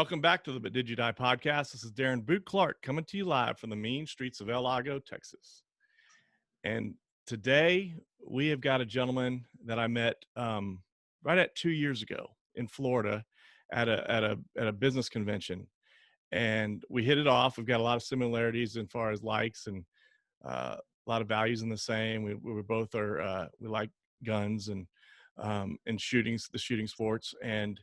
Welcome back to the But Did You Die podcast. This is Darren Boot Clark coming to you live from the mean streets of El Lago, Texas. And today we have got a gentleman that I met right at 2 years ago in Florida at a business convention, and we hit it off. We've got a lot of similarities as far as likes and a lot of values in the same. We both are we like guns and shootings, the shooting sports, and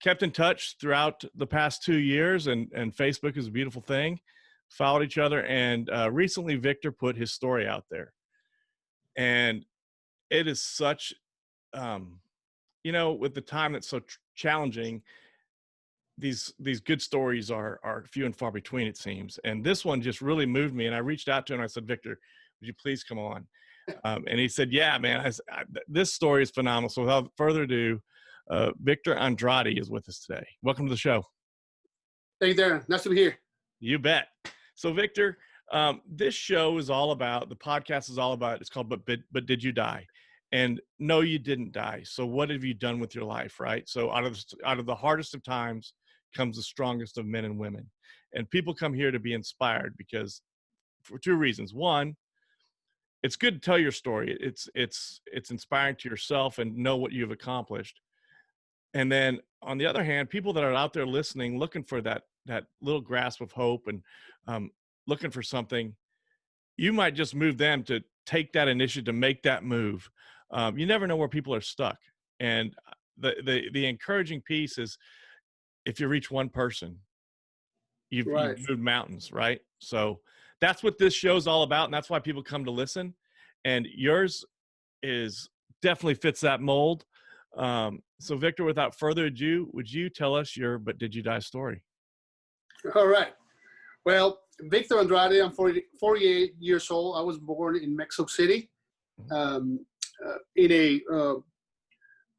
kept in touch throughout the past 2 years, and Facebook is a beautiful thing. Followed each other, and recently Victor put his story out there, and it is such, with the time that's so challenging, these good stories are few and far between, it seems. And this one just really moved me, and I reached out to him and I said, Victor, would you please come on? And he said, yeah, man, this story is phenomenal. So without further ado, Victor Andrade is with us today. Welcome to the show. Thank you, Darren. Nice to be here. You bet. So Victor, this show is all about, the podcast is all about, it's called But Did You Die? And no, you didn't die. So what have you done with your life, right? So out of the hardest of times comes the strongest of men and women. And people come here to be inspired because, for two reasons. One, it's good to tell your story. It's inspiring to yourself and know what you've accomplished. And then on the other hand, people that are out there listening, looking for that little grasp of hope and looking for something, you might just move them to take that initiative, to make that move. You never know where people are stuck. And the encouraging piece is, if you reach one person, you've moved mountains, right? So that's what this show's all about. And that's why people come to listen. And yours definitely fits that mold. So Victor, without further ado, would you tell us your But Did You Die story? All right. Well, Victor Andrade, I'm 48 years old. I was born in Mexico City, in a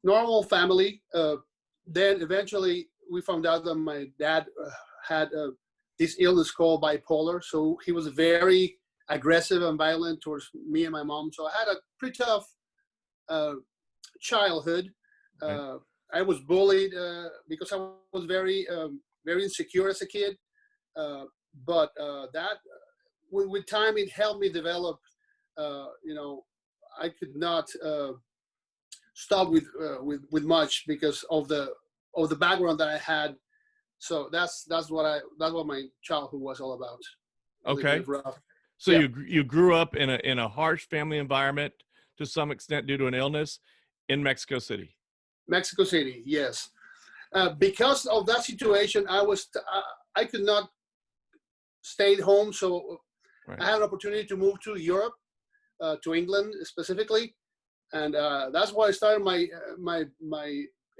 normal family. Then eventually we found out that my dad had this illness called bipolar. So he was very aggressive and violent towards me and my mom. So I had a pretty tough childhood. I was bullied because I was very insecure as a kid. But that, with time, it helped me develop. I could not stop with much because of the background that I had. So that's what my childhood was all about. Okay. So yeah. You grew up in a harsh family environment to some extent due to an illness in Mexico City. Mexico City, yes. Because of that situation, I could not stay at home, so I had an opportunity to move to Europe, to England specifically, and that's why I started my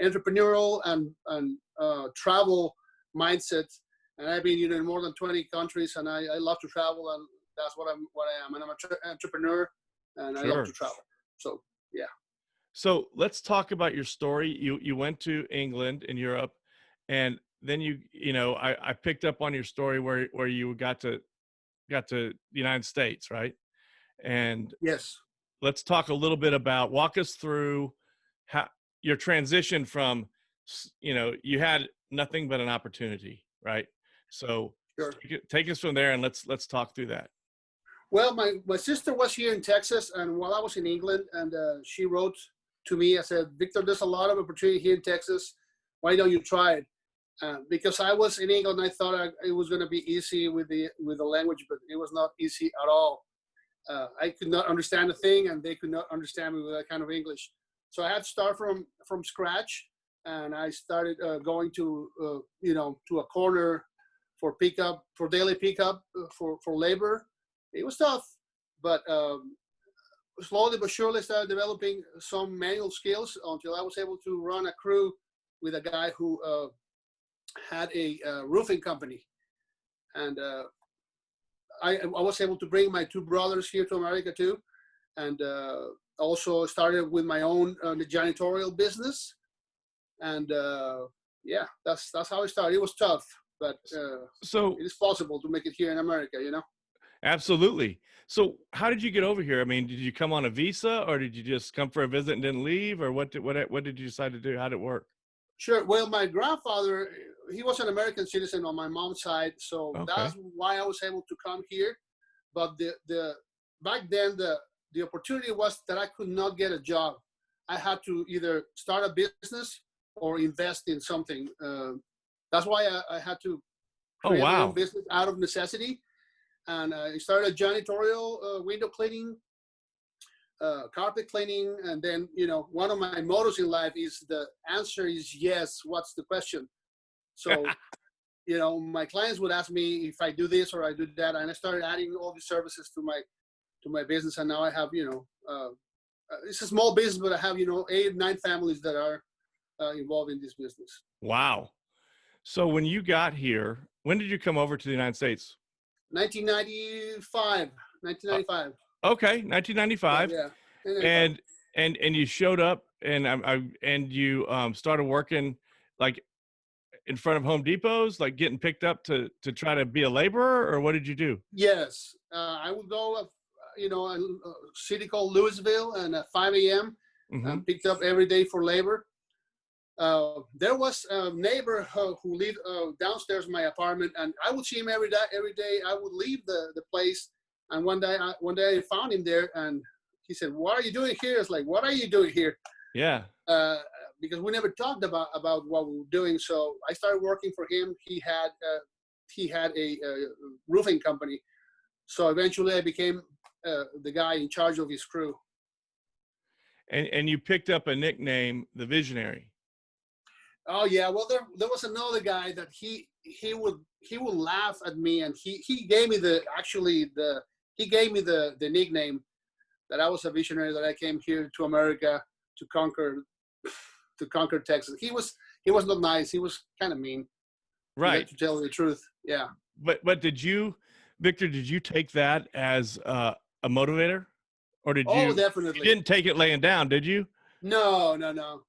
entrepreneurial and travel mindset. And I've been in more than 20 countries, and I love to travel, and that's what I am. And I'm an entrepreneur, and I love to travel. So yeah. So let's talk about your story. You went to England in Europe, and then I picked up on your story where you got to the United States, right? And yes, let's talk a little bit about, walk us through how your transition from, you had nothing but an opportunity, right? So sure. Take us from there, and let's talk through that. Well, my sister was here in Texas, and while I was in England, and she wrote to me. I said, Victor, there's a lot of opportunity here in Texas. Why don't you try it? Because I was in England, I thought it was going to be easy with the language, but it was not easy at all. I could not understand a thing, and they could not understand me with that kind of English. So I had to start from scratch, and I started going to to a corner for daily pickup for labor. It was tough, but slowly but surely started developing some manual skills until I was able to run a crew with a guy who had a roofing company. And I was able to bring my two brothers here to America too. And also started with my own janitorial business. And yeah, that's how I started. It was tough, but so it is possible to make it here in America, Absolutely. So how did you get over here? I mean, did you come on a visa, or did you just come for a visit and didn't leave, or what did you decide to do? How did it work? Sure. Well, my grandfather, he was an American citizen on my mom's side, so that's Okay. why I was able to come here. But the back then the opportunity was that I could not get a job. I had to either start a business or invest in something. That's why I had to Oh, create my own wow. business out of necessity, and I started janitorial, window cleaning, carpet cleaning, and then one of my mottos in life is the answer is yes. What's the question? So my clients would ask me if I do this or I do that, and I started adding all these services to my business, and now I have it's a small business, but I have 8 9 families that are involved in this business. Wow. So when you got here, when did you come over to the United States? 1995, Uh, 1995. okay, So 1995, yeah, 1995. and and you showed up, and and you started working like in front of Home Depots, like getting picked up to try to be a laborer, or what did you do? Yes, I would go, a city called Louisville, and at 5 a.m. Hmm. and picked up every day for labor. There was a neighbor who lived downstairs in my apartment, and I would see him every day. Every day, I would leave the place, and one day I found him there, and he said, "What are you doing here?" It's like, "What are you doing here?" Yeah. Uh, because we never talked about what we were doing. So I started working for him. He had a roofing company, so eventually I became the guy in charge of his crew. And you picked up a nickname, the Visionary. Oh yeah, well there was another guy that he would laugh at me, and he gave me the nickname that I was a visionary, that I came here to America to conquer Texas. He was not nice. He was kind of mean. Right. To tell the truth, yeah. But did you, Victor, did you take that as a motivator, or did Oh, you definitely. didn't take it laying down, did you? No, no, no.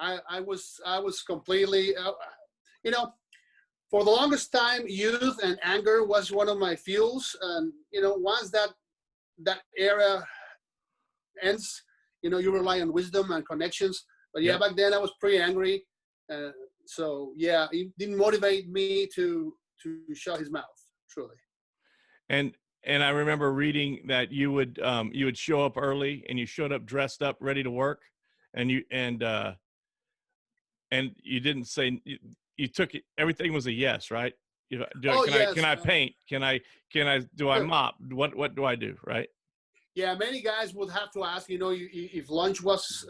I was completely, you know, for the longest time, youth and anger was one of my fuels. And once that era ends, you rely on wisdom and connections. But yeah, Yep. back then I was pretty angry. Uh, so yeah, it didn't motivate me to shut his mouth. Truly. And I remember reading that you would show up early, and you showed up dressed up, ready to work, and you didn't say you took it, everything was a yes, right? Oh can yes, I paint? Can I do I sure. mop? What do I do, right? Yeah, many guys would have to ask, if lunch was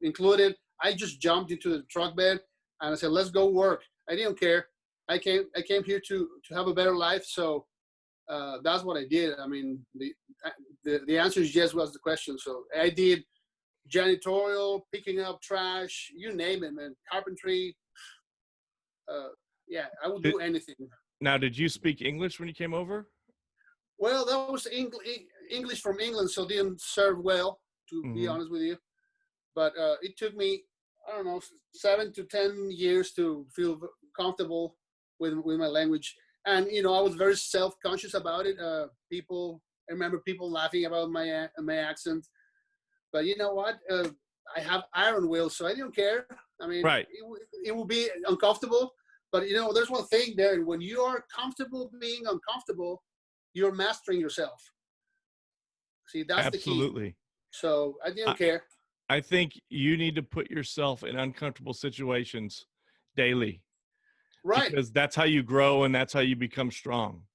included. I just jumped into the truck bed and I said, "Let's go work." I didn't care. I came here to have a better life, so that's what I did. I mean, the answer is yes was the question. So I did janitorial, picking up trash, you name it, man. Carpentry. Uh, yeah, I would Did, do anything. Now, did you speak English when you came over? Well, that was English from England, so didn't serve well, to be Hmm. honest with you. But it took me, I don't know, 7 to 10 years to feel comfortable with my language. And I was very self-conscious about it. I remember people laughing about my accent. But you know what? I have iron will, so I didn't care. I mean, Right. it would be uncomfortable. But there's one thing there: when you are comfortable being uncomfortable, you're mastering yourself. See, that's the key. Absolutely. So I I, didn't care. I think you need to put yourself in uncomfortable situations daily, Right. because that's how you grow and that's how you become strong.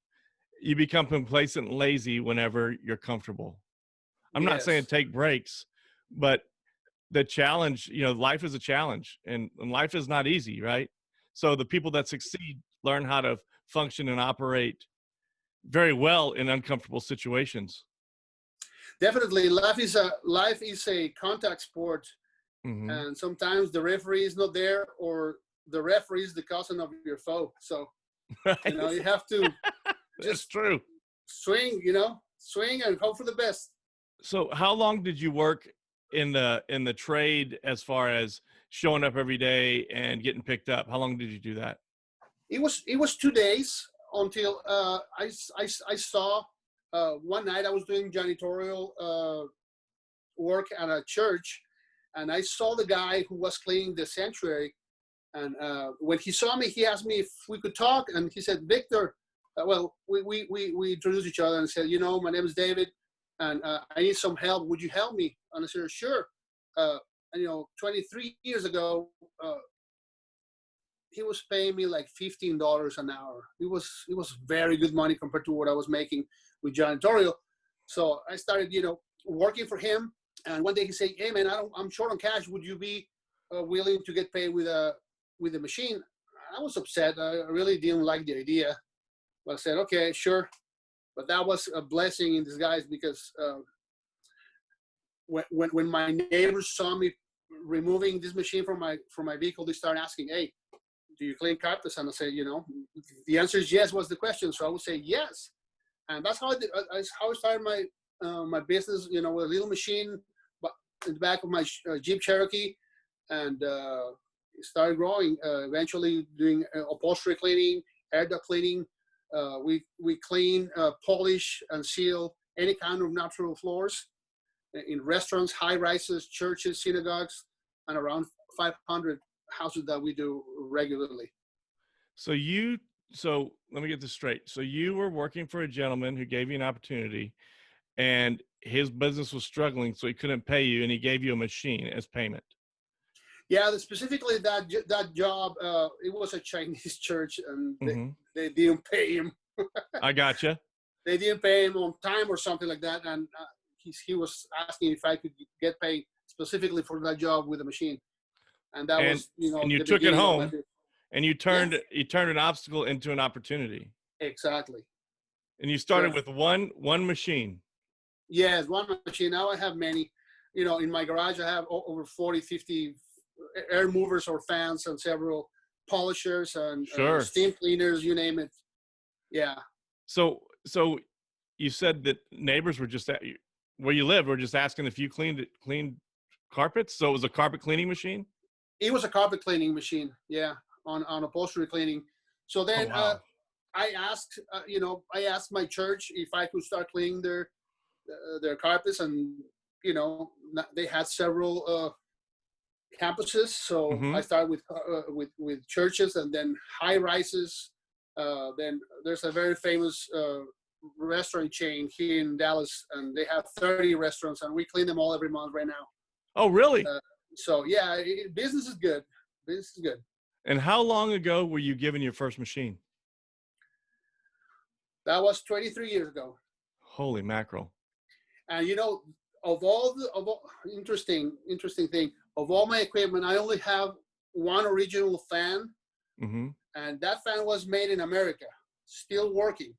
You become complacent and lazy whenever you're comfortable. I'm not saying Yes. take breaks, but the challenge, life is a challenge, and life is not easy, right? So the people that succeed learn how to function and operate very well in uncomfortable situations. Definitely, life is a contact sport, Hmm. and sometimes the referee is not there, or the referee is the cousin of your foe. So Right. you have to That's just true. swing, swing and hope for the best. So how long did you work in the trade, as far as showing up every day and getting picked up? How long did you do that? It was 2 days until I saw one night I was doing janitorial work at a church, and I saw the guy who was cleaning the sanctuary. And when he saw me, he asked me if we could talk, and he said, Victor, well, we introduced each other and said, my name is David, and I need some help. Would you help me? And I said, sure. And 23 years ago, he was paying me like $15 an hour. It was very good money compared to what I was making with janitorial. So I started, working for him. And one day he said, "Hey man, I'm short on cash. Would you be willing to get paid with a machine?" I was upset. I really didn't like the idea, but I said, "Okay, sure." But that was a blessing in disguise, because when my neighbors saw me removing this machine from my vehicle, they started asking, "Hey, do you clean carpets?" And I said, the answer is yes was the question. So I would say yes. And that's how I started my business, with a little machine in the back of my Jeep Cherokee, and it started growing. Eventually doing upholstery cleaning, air duct cleaning. We clean, polish, and seal any kind of natural floors in restaurants, high rises, churches, synagogues, and around 500 houses that we do regularly. So let me get this straight. So you were working for a gentleman who gave you an opportunity, and his business was struggling, so he couldn't pay you, and he gave you a machine as payment. Yeah, specifically that job, it was a Chinese church, and they didn't pay him. I gotcha. They didn't pay him on time or something like that, and he was asking if I could get paid specifically for that job with a machine, and that was and you took it home, and you turned an obstacle into an opportunity. Exactly. And you started with one machine. Yes, one machine. Now I have many. In my garage I have over 40, 50 air movers or fans, and several polishers and steam cleaners, you name it. Yeah. So you said that neighbors were just where you live were just asking if you cleaned carpets. So it was a carpet cleaning machine? It was a carpet cleaning machine. Yeah. On upholstery cleaning. So then I asked, I asked my church if I could start cleaning their carpets, and they had several campuses. So I started with churches, and then high rises. Then there's a very famous restaurant chain here in Dallas, and they have 30 restaurants, and we clean them all every month right now. Oh, really? So yeah, business is good. Business is good. And how long ago were you given your first machine? That was 23 years ago. Holy mackerel! And of all interesting thing, of all my equipment, I only have one original fan, and that fan was made in America, still working.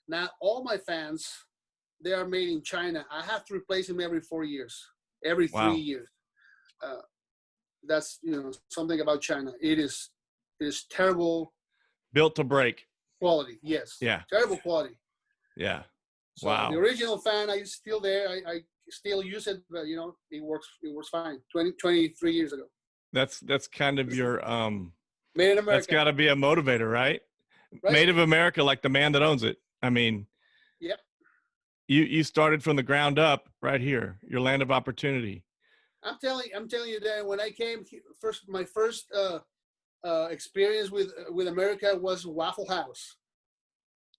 Now all my fans, they are made in China. I have to replace them every 4 years, every 3 years. That's something about China. It is terrible. Built to break. Quality, yes. Yeah. Terrible quality. Yeah. So wow. The original fan, I still there. I still use it, but it works fine. 23 years ago. That's kind of your made in America. That's got to be a motivator, right? Made of America, like the man that owns it. I mean, yep. You started from the ground up right here, your land of opportunity. I'm telling you that when I came my first experience with America was Waffle House.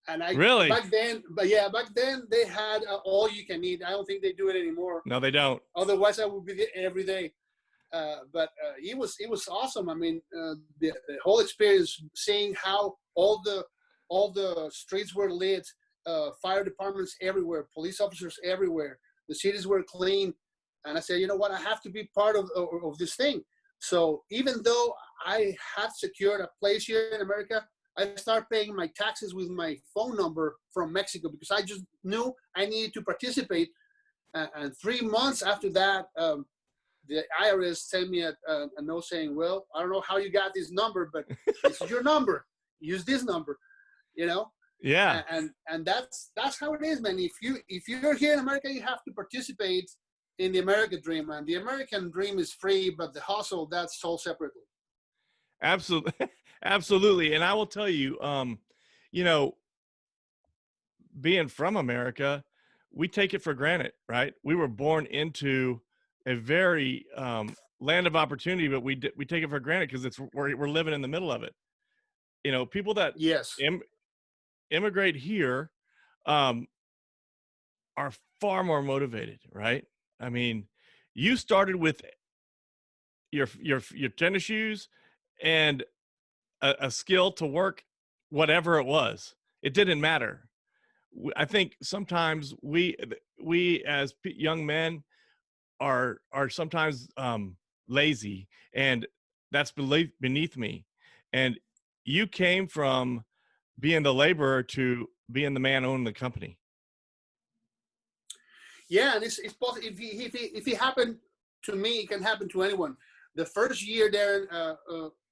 And back then they had all you can eat. I don't think they do it anymore. No, they don't. Otherwise, I would be there every day. But it was awesome. I mean, the whole experience, seeing how all the streets were lit, fire departments everywhere, police officers everywhere, the cities were clean, and I said, you know what, I have to be part of this thing. So even though I had secured a place here in America, I started paying my taxes with my phone number from Mexico, because I just knew I needed to participate. And 3 months after that, the IRS sent me a note saying, well, I don't know how you got this number, but this is your number. Use this number, Yeah. And that's how it is, man. If you're here in America, you have to participate in the American dream, man. The American dream is free, but the hustle, that's sold separately. Absolutely. Absolutely. And I will tell you, being from America, we take it for granted, right? We were born into a very land of opportunity, but we take it for granted because we're living in the middle of it. You know, people that Yes. Im- immigrate here um, are far more motivated, right? I mean, you started with your tennis shoes and a skill to work whatever it was. It didn't matter. I think sometimes we as young men are sometimes lazy, and that's beneath me. And you came from being the laborer to being the man owning the company. Yeah, and it's possible if it happened to me, it can happen to anyone. The first year there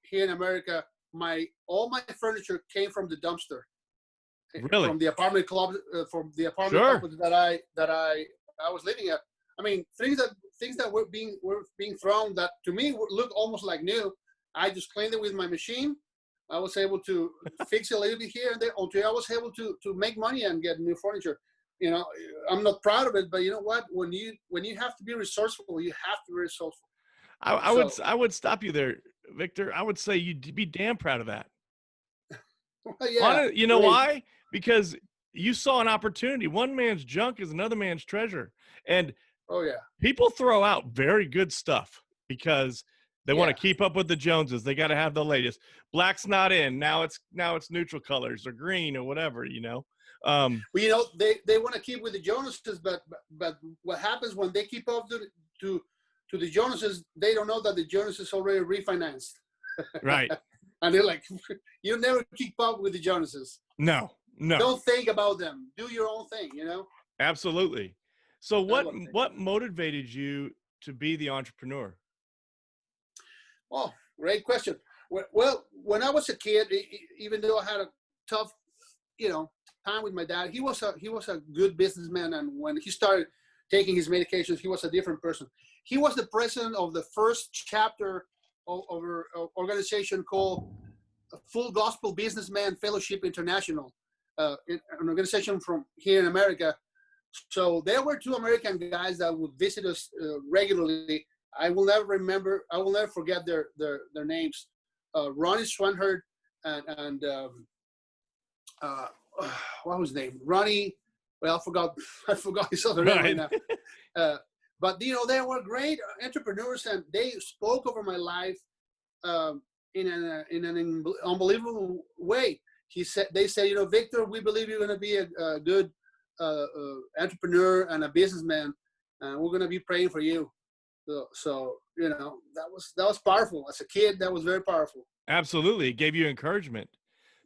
here in America, my all my furniture came from the dumpster, Really? from the apartment club, from the apartment Sure. complex that I was living at. I mean, things that were being thrown that to me look almost like new. I just cleaned it with my machine. I was able to fix it a little bit here and there until I was able to make money and get new furniture. You know, I'm not proud of it, but you know what? When you have to be resourceful, you have to be resourceful. So I would stop you there, Victor. I would say you'd be damn proud of that. yeah, You know great. why? Because you saw an opportunity. One man's junk is another man's treasure. And Oh yeah, people throw out very good stuff because they want to yeah. keep up with the Joneses. They got to have the latest. Black's not in. Now it's neutral colors or green or whatever, you know. Well, you know, they want to keep with the Jonases, but what happens when they keep up to to the Jonases? They don't know that the Jonases already refinanced, Right. and they're like, you never keep up with the Jonases. No. No. Don't think about them. Do your own thing. You know, Absolutely. So that's what I think. what motivated you to be the entrepreneur? Oh, great question. Well, when I was a kid, even though I had a tough, you know, time with my dad, he was a good businessman, and when he started taking his medications, he was a different person. He was the president of the first chapter of an organization called Full Gospel Businessman Fellowship International, an organization from here in America. So there were two American guys that would visit us regularly. I will never forget their names. Ronnie Swanherd and uh, what was his name? Ronnie. Well, I forgot. I forgot his other name right Right. now. Uh, but you know, they were great entrepreneurs, and they spoke over my life in an unbelievable way. They said, you know, Victor, we believe you're going to be a good entrepreneur and a businessman, and we're going to be praying for you. So you know, that was powerful. As a kid, that was very powerful. Absolutely. It gave you encouragement.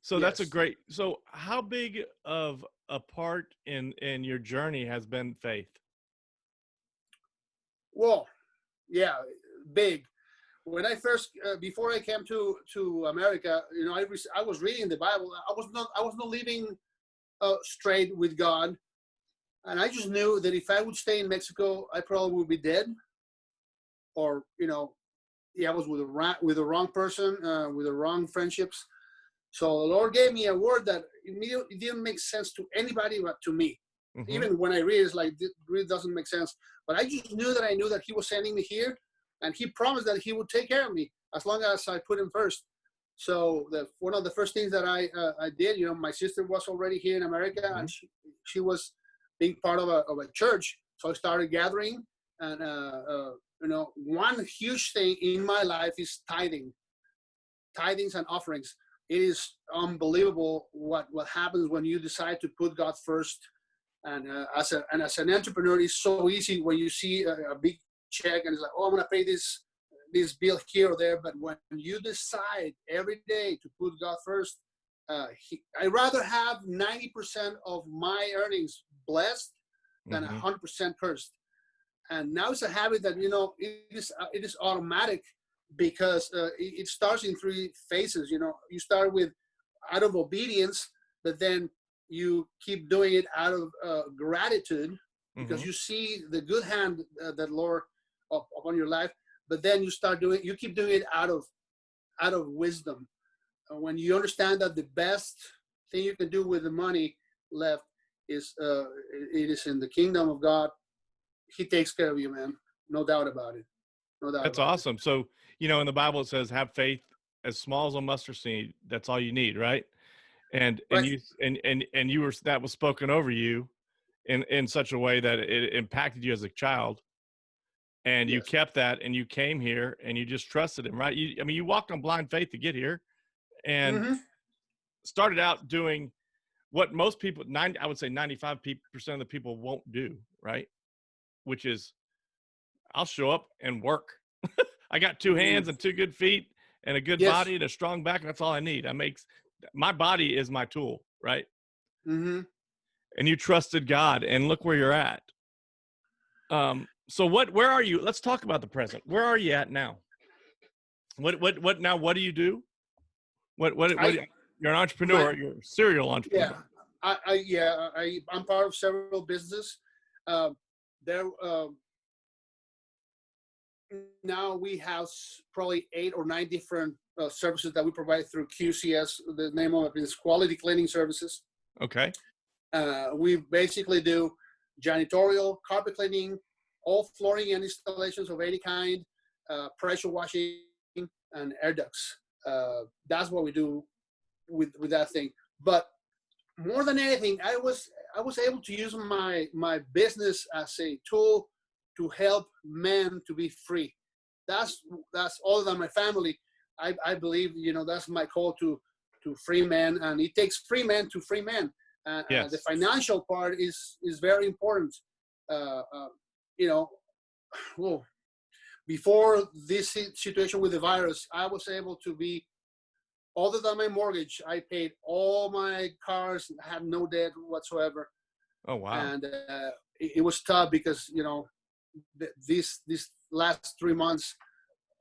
So that's a Yes. great. So how big of a part in your journey has been faith? Well, yeah, big. When I first, before I came to America, you know, I was reading the Bible. I was not living straight with God, and I just knew that if I would stay in Mexico, I probably would be dead, or you know, yeah, I was with the wrong person, with the wrong friendships. So the Lord gave me a word that it didn't make sense to anybody but to me. Hmm. Even when I read it, it's like, it really doesn't make sense. But I just knew that I knew that He was sending me here, and He promised that He would take care of me as long as I put Him first. So one of the first things that I did, you know, my sister was already here in America, Hmm. and she was being part of a church. So I started gathering, and you know, one huge thing in my life is tithings and offerings. It is unbelievable what happens when you decide to put God first. And as an entrepreneur, it's so easy when you see a big check and it's like, oh, I'm gonna pay this bill here or there. But when you decide every day to put God first, I rather have 90% of my earnings blessed than Hmm. 100% cursed. And now it's a habit that, you know, it is automatic, because it starts in three phases. You know, you start with out of obedience, but then you keep doing it out of gratitude, because Hmm. you see the good hand that Lord upon your life. But then you keep doing it out of wisdom. When you understand that the best thing you can do with the money left is it is in the kingdom of God. He takes care of you, man. No doubt about it. No doubt That's about it. awesome. So, in the Bible it says, "Have faith as small as a mustard seed." That's all you need, right? And Right. you were that was spoken over you in such a way that it impacted you as a child, and you Yes. kept that, and you came here, and you just trusted him, right? I mean, you walked on blind faith to get here, and Hmm. started out doing what most people, I would say 95% of the people won't do, right? Which is, I'll show up and work. I got two Hmm. hands and two good feet and a good Yes. body and a strong back, and that's all I need. My body is my tool, right? Hmm. And you trusted God, and look where you're at. So where are you? Let's talk about the present. Where are you at now? What now? What do you do? What I you're an my entrepreneur, you're a serial entrepreneur. Yeah, I'm part of several businesses. Um, there Now we have probably 8 or 9 different services that we provide through QCS. The name of it is Quality Cleaning Services. Okay. We basically do janitorial, carpet cleaning, all flooring and installations of any kind, pressure washing, and air ducts. That's what we do with that thing. But more than anything, I was able to use my business as a tool to help men to be free. That's other than my family. I believe that's my call to free men, and it takes free men to free men. The Yes. financial part is very important. You know, well, before this situation with the virus, I was able to be, other than my mortgage, I paid all my cars, had no debt whatsoever. Oh, wow. And it was tough because these last 3 months,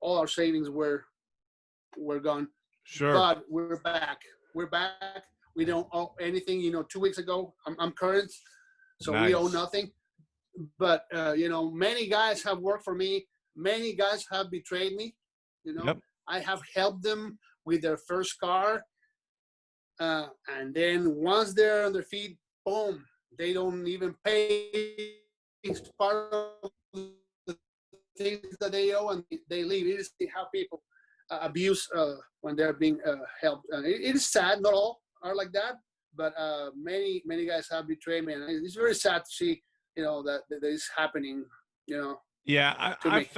all our savings were gone. Sure. But we're back. We're back. We don't owe anything. 2 weeks ago, I'm current, so we owe Nice. nothing. But many guys have worked for me. Many guys have betrayed me. Yep. I have helped them with their first car, and then once they're on their feet, boom, they don't even pay part of the things that they owe, and they leave. It is how people abuse when they're being helped. It is sad. Not all are like that, but many guys have betrayed me, and it's very sad to see that is happening. Yeah, To me.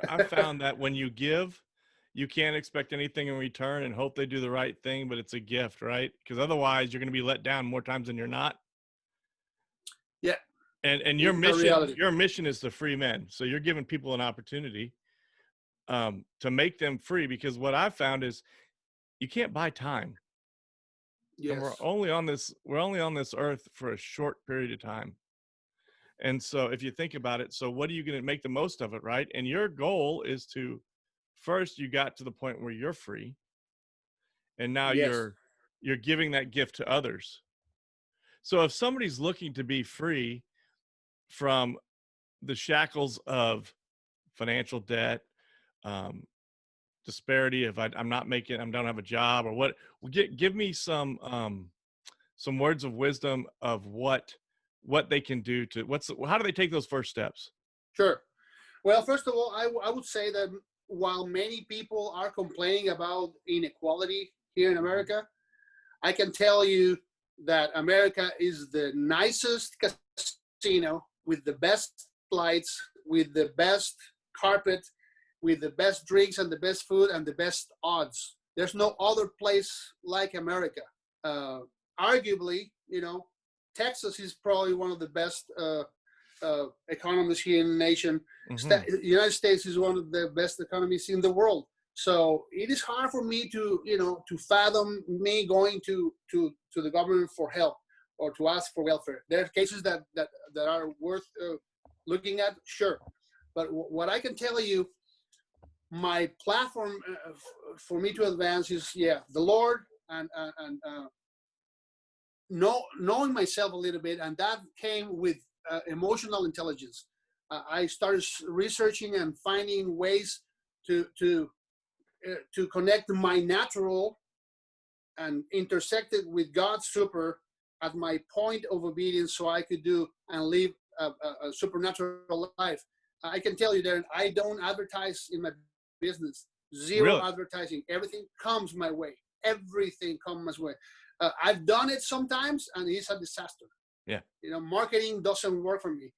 I've found that when you give, you can't expect anything in return and hope they do the right thing, but it's a gift, right? Because otherwise you're going to be let down more times than you're not. Yeah, And it's a reality. your mission is to free men. So you're giving people an opportunity to make them free, because what I've found is you can't buy time. And Yes. we're only on this earth for a short period of time. And so if you think about it, so what are you going to make the most of it, right? And your goal is to, first you got to the point where you're free, and now Yes. you're giving that gift to others. So if somebody's looking to be free from the shackles of financial debt, um, disparity, if I'm not making, I don't have a job, or what, give me some words of wisdom of what they can do to, how do they take those first steps? Sure. Well, first of all, I would say that while many people are complaining about inequality here in America, I can tell you that America is the nicest casino with the best lights, with the best carpet, with the best drinks and the best food and the best odds. There's no other place like America. Uh, Arguably, Texas is probably one of the best economies here in the nation. Mm-hmm. The United States is one of the best economies in the world. So it is hard for me to fathom me going to the government for help or to ask for welfare. There are cases that are worth looking at, sure. But what I can tell you, my platform for me to advance is, the Lord, and knowing myself a little bit, and that came with emotional intelligence. I started researching and finding ways to connect my natural and intersect it with God's super at my point of obedience, so I could do and live a supernatural life. I can tell you, Darren, I don't advertise in my business. Zero Really? advertising. Everything comes my way. Everything comes my way. I've done it sometimes, and it's a disaster. Yeah. Marketing doesn't work for me.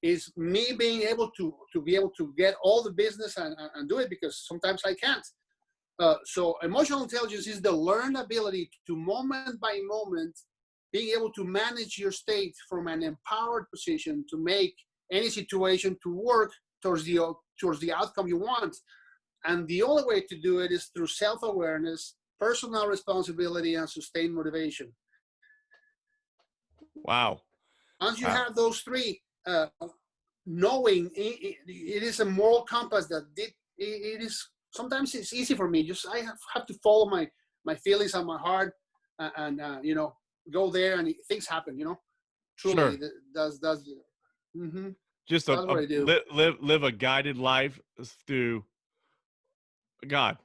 It's me being able to be able to get all the business and do it, because sometimes I can't. So emotional intelligence is the learned ability to moment by moment being able to manage your state from an empowered position to make any situation to work towards the outcome you want. And the only way to do it is through self-awareness, personal responsibility, and sustained motivation. Wow. Once you Wow. have those three, knowing it is a moral compass that it is, sometimes it's easy for me. Just I have to follow my feelings and my heart, and go there, and things happen. Truly, Sure. that's mm-hmm, Just that's what I do. live a guided life through God,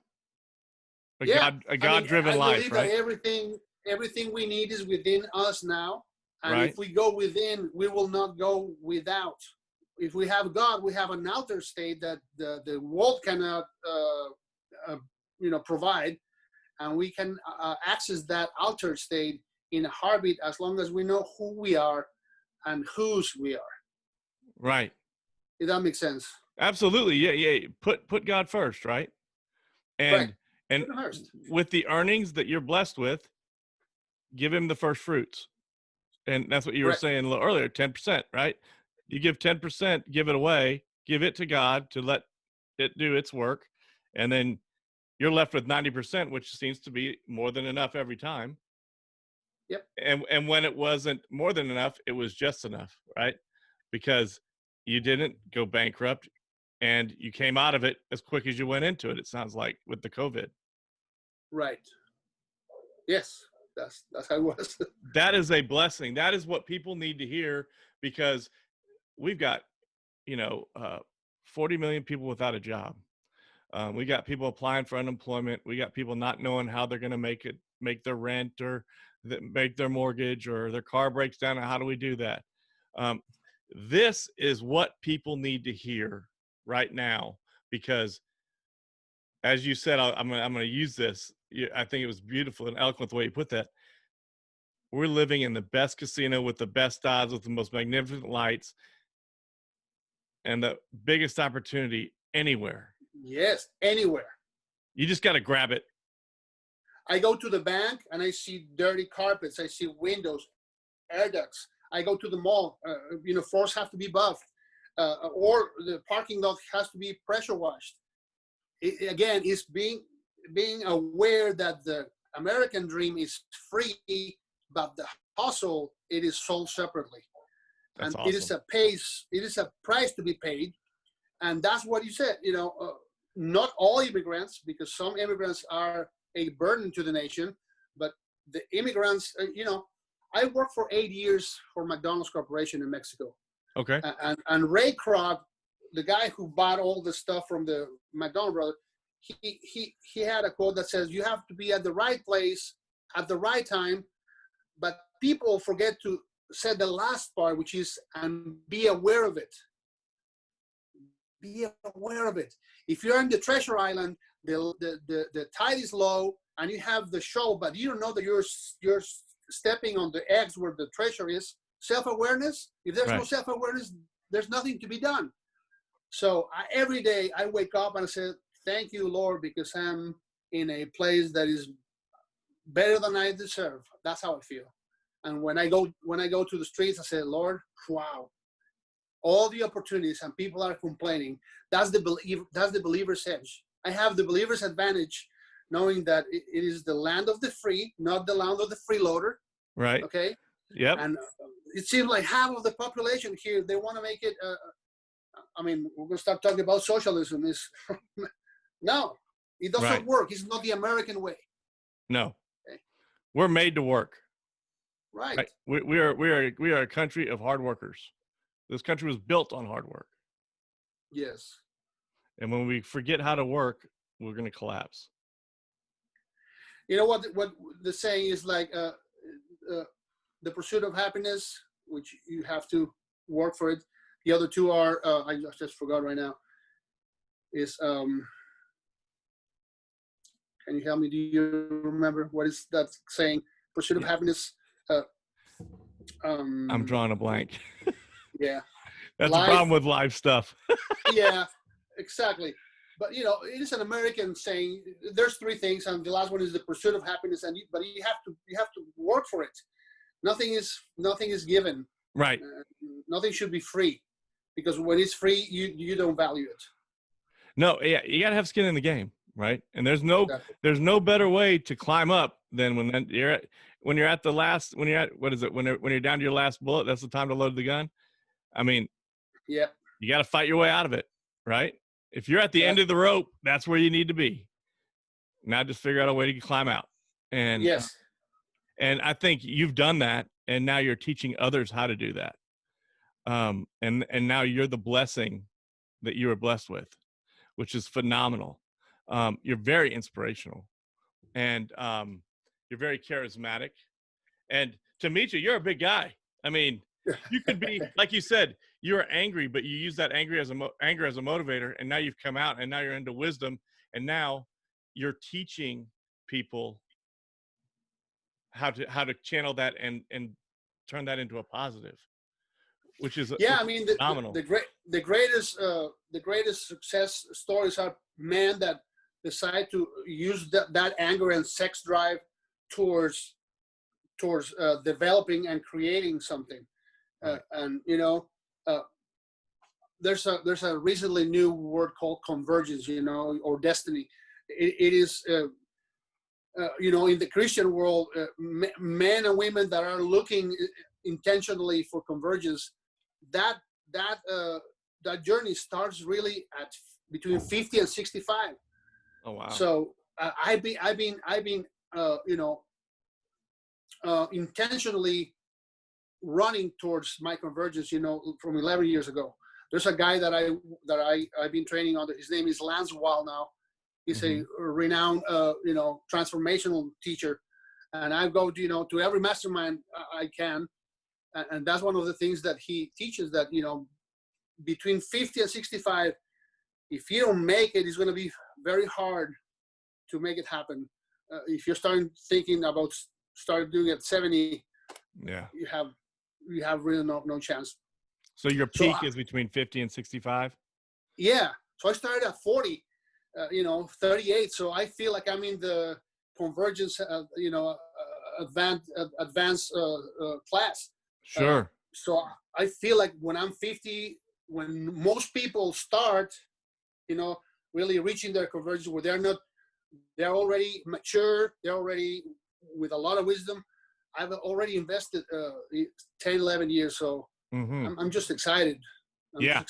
Yeah, a I mean, God-driven I life, believe that right? everything we need is within us now, and if Right. we go within, we will not go without. If we have God, we have an outer state that the world cannot provide, and we can access that altered state in a heartbeat, as long as we know who we are and whose we are. Right. If that makes sense. Absolutely. Yeah. Yeah. Put God first, right? Right. And and First. with the earnings that you're blessed with, give him the first fruits. And that's what you were Right. saying a little earlier, 10%, right? You give 10%, give it away, give it to God to let it do its work. And then you're left with 90%, which seems to be more than enough every time. Yep. And when it wasn't more than enough, it was just enough, right? Because you didn't go bankrupt and you came out of it as quick as you went into it. It sounds like with the COVID. Right. Yes. That's how it was. That is a blessing. That is what people need to hear, because we've got, you know, 40 million people without a job. We got people applying for unemployment. We got people not knowing how they're going to make their rent, or make their mortgage, or their car breaks down. And how do we do that? This is what people need to hear right now, because as you said, I'm going to use this. I think it was beautiful and eloquent the way you put that. We're living in the best casino with the best odds, with the most magnificent lights, and the biggest opportunity anywhere. Yes. Anywhere. You just got to grab it. I go to the bank and I see dirty carpets. I see windows, air ducts. I go to the mall. Floors have to be buffed, or the parking lot has to be pressure washed. Again, it's being aware that the American dream is free, but the hustle, it is sold separately, That's and it awesome. is a price to be paid, and that's what you said. Not all immigrants, because some immigrants are a burden to the nation, but the immigrants, I worked for 8 years for McDonald's Corporation in Mexico. Okay. And Ray Kroc, the guy who bought all the stuff from the McDonald brothers, he had a quote that says, "You have to be at the right place at the right time," but people forget to say the last part, which is, and be aware of it. Be aware of it. If you're in the treasure island, the tide is low, and you have the show, but you don't know that you're stepping on the eggs where the treasure is. Self-awareness. If there's no self-awareness, there's nothing to be done. So every day I wake up and I say, "Thank you, Lord, because I'm in a place that is better than I deserve." That's how I feel. And when I go to the streets, I say, "Lord, wow, all the opportunities, and people are complaining." That's the believer's edge. I have the believer's advantage, knowing that it is the land of the free, not the land of the freeloader. Right. Okay. Yep. And it seems like half of the population here, they want to make it. We're going to start talking about socialism. No, it doesn't work. It's not the American way. No. Okay. We're made to work. Right. We are a country of hard workers. This country was built on hard work. Yes. And when we forget how to work, we're going to collapse. You know what the saying is, like, the pursuit of happiness, which you have to work for it. The other two are I just forgot right now. Is can you help me? Do you remember what is that saying? Pursuit of Yeah, happiness. Uh, I'm um, drawing a blank. yeah, That's the problem life. with live stuff. Yeah, exactly. But it is an American saying. There's three things, and the last one is the pursuit of happiness. But you have to work for it. Nothing is given. Right. Nothing should be free, because when it's free, you don't value it. No, yeah, you gotta have skin in the game, right? And Exactly. there's no better way to climb up than when you're at the last, when you're at, what is it, when you're down to your last bullet, that's the time to load the gun. I mean, Yeah. you got to fight your way out of it, right? If you're at the Yeah. end of the rope, that's where you need to be. Now just figure out a way to climb out. And Yes. and I think you've done that, and now you're teaching others how to do that. And now you're the blessing that you were blessed with, which is phenomenal. You're very inspirational, and you're very charismatic. And to meet you, you're a big guy. I mean, you could be, like you said, you were angry, but you use that anger as a motivator, and now you've come out, and now you're into wisdom, and now you're teaching people how to channel that and turn that into a positive, which is Yeah. I mean, phenomenal. the greatest success stories are men that decide to use that anger and sex drive towards developing and creating something. Right. And uh, there's a recently new word called convergence, or destiny. It is in the Christian world, men and women that are looking intentionally for convergence, that that uh, that journey starts really at between 50 and 65. Oh wow. So I've been intentionally running towards my convergence, from 11 years ago. There's a guy that I've been training under. His name is Lance Wall now. He's Mm-hmm. a renowned, transformational teacher, and I go to every mastermind I can, and that's one of the things that he teaches, that between 50 and 65, if you don't make it, it's going to be very hard to make it happen. If you're starting thinking about start doing it at 70, Yeah. you have really no chance. So your So peak is between 50 and 65? yeah, so I started at 40, 38. So I feel like I'm in the convergence, advanced class. Sure. So I feel like when I'm 50, when most people start, really reaching their convergence, where they're already mature, they're already with a lot of wisdom. I've already invested 10, 11 years. So Mm-hmm. I'm just excited. Yeah.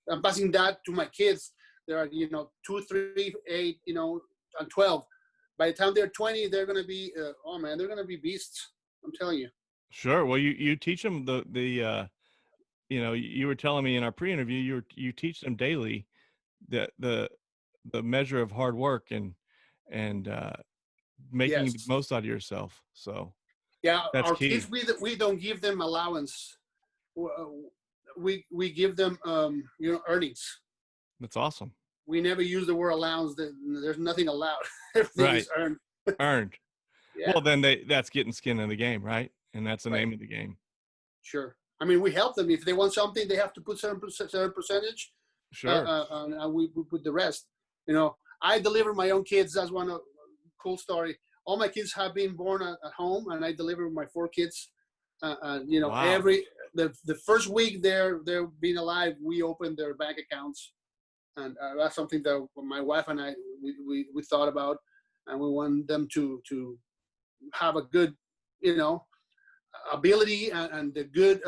I'm passing that to my kids. There are, 2, 3, 8, and 12. By the time they're 20, they're going to be, they're going to be beasts. I'm telling you. Sure. Well, you teach them you were telling me in our pre-interview, you teach them daily the measure of hard work and making the Yes. most out of yourself. So Yeah. that's Our key. kids, we don't give them allowance. We give them, earnings. That's awesome. We never use the word allowance. There's nothing allowed. Everything Right. is earned. Earned. Yeah. Well, then that's getting skin in the game, right? And that's the Right. name of the game. Sure. I mean, we help them. If they want something, they have to put certain percentage, Sure. and we put the rest. I deliver my own kids. That's one cool story. All my kids have been born at home, and I deliver my 4 kids. Wow. The first week they're being alive, we open their bank accounts, and that's something that my wife and I we thought about, and we want them to have a good, ability and the good,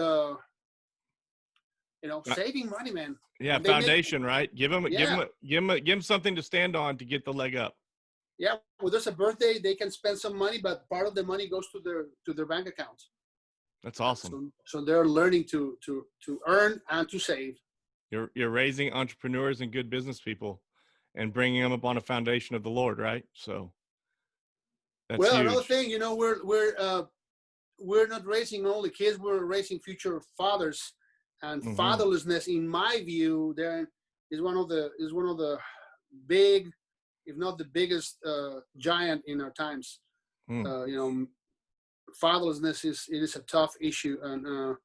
saving money, man. Yeah, When they make, foundation, right? Give them something to stand on to get the leg up. yeah, well, there's a birthday, they can spend some money, but part of the money goes to their bank accounts. That's awesome. So they're learning to earn and to save. You're raising entrepreneurs and good business people and bringing them up on a foundation of the Lord, right? So that's Well, huge. another thing, we're not raising only kids, we're raising future fathers. And Hmm. fatherlessness, in my view, there is one of the big, if not the biggest, giant in our times. Mm. You know, fatherlessness is a tough issue, and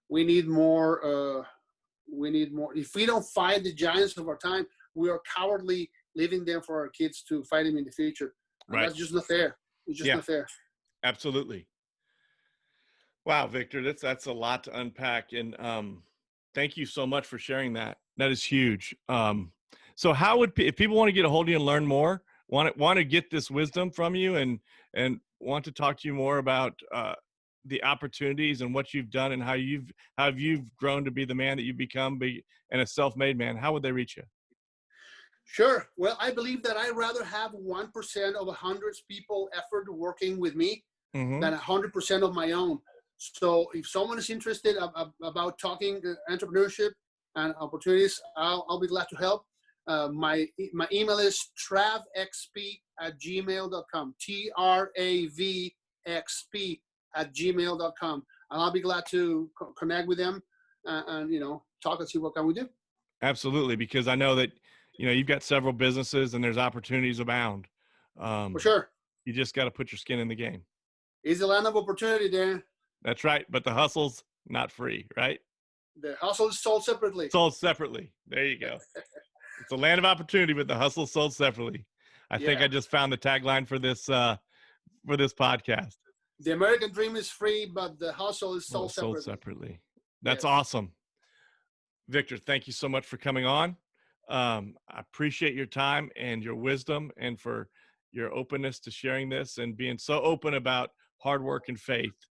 we need more. We need more. If we don't fight the giants of our time, we are cowardly leaving them for our kids to fight them in the future, and Right. that's just not fair. It's just Yeah, not fair. absolutely. Wow, Victor, that's a lot to unpack, and thank you so much for sharing that. That is huge. So, how would if people want to get a hold of you and learn more, want to get this wisdom from you, and want to talk to you more about the opportunities and what you've done and how you've grown to be the man that you've become, and a self-made man? How would they reach you? Sure. Well, I believe that I'd rather have 1% of a hundred people effort working with me Hmm. than 100% of my own. So if someone is interested about talking entrepreneurship and opportunities, I'll be glad to help. My email is travxp@gmail.com. TRAVXP@gmail.com. And I'll be glad to connect with them, and talk and see what can we do. Absolutely, because I know that you've got several businesses and there's opportunities abound. For Um, sure. you just got to put your skin in the game. It's a land of opportunity there. That's right. But the hustle's not free, right? The hustle is sold separately. Sold separately. There you go. It's a land of opportunity, but the hustle's sold separately. I think Yeah. I just found the tagline for this podcast. The American dream is free, but the hustle is Well, sold it's sold separately. separately. That's Yes. awesome. Victor, thank you so much for coming on. I appreciate your time and your wisdom, and for your openness to sharing this and being so open about hard work and faith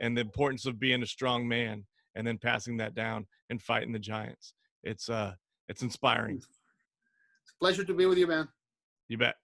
and the importance of being a strong man and then passing that down and fighting the giants. It's it's inspiring. It's a pleasure to be with you, man. You bet.